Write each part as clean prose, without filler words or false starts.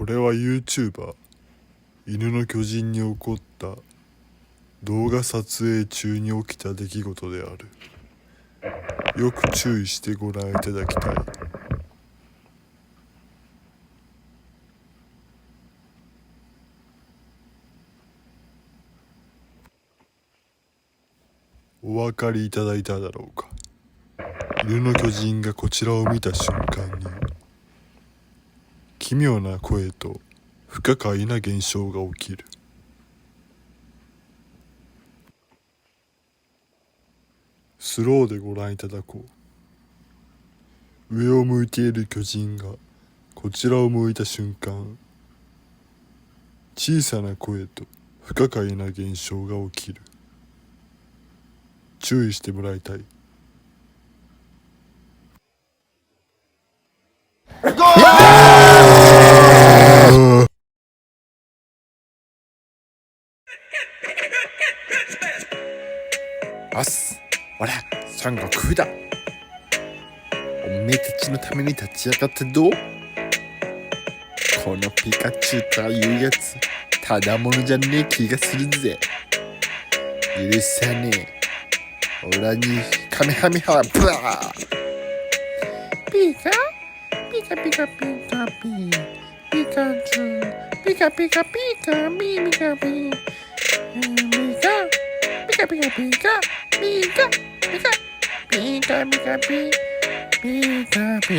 これは YouTuber 犬の巨人に起こった動画撮影中に起きた出来事である。よく注意してご覧いただきたい。お分かりいただいただろうか。犬の巨人がこちらを見た瞬間に奇妙な声と不可解な現象が起きる。スローでご覧いただこう。上を向いている巨人がこちらを向いた瞬間、小さな声と不可解な現象が起きる。注意してもらいたい。おっす、おら、孫悟空だ。おめえたちのために立ち上がったど。このピカチュウというやつ、ただものじゃねえ気がするぜ。許さねえ。オラにカメハメハブワー。ピカピカピカピカピピカチュウピカピカピカピピカピピカピカピカピカピカピカピカピカピピカピ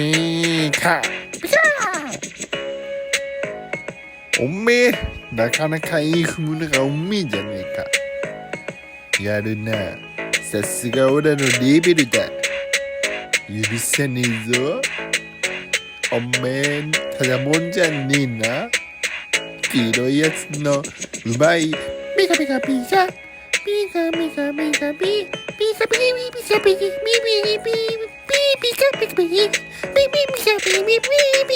カピカ。おめえなかなかいい踏むのがうめえじゃねえか。やるな。さすがオラのレベルだ。許さねえぞ。おめえただもんじゃねえな。黄色いやつのうまいピカピカピカピカピカピカピピカピピカピピピピピピピカピカピピピピカピピピピ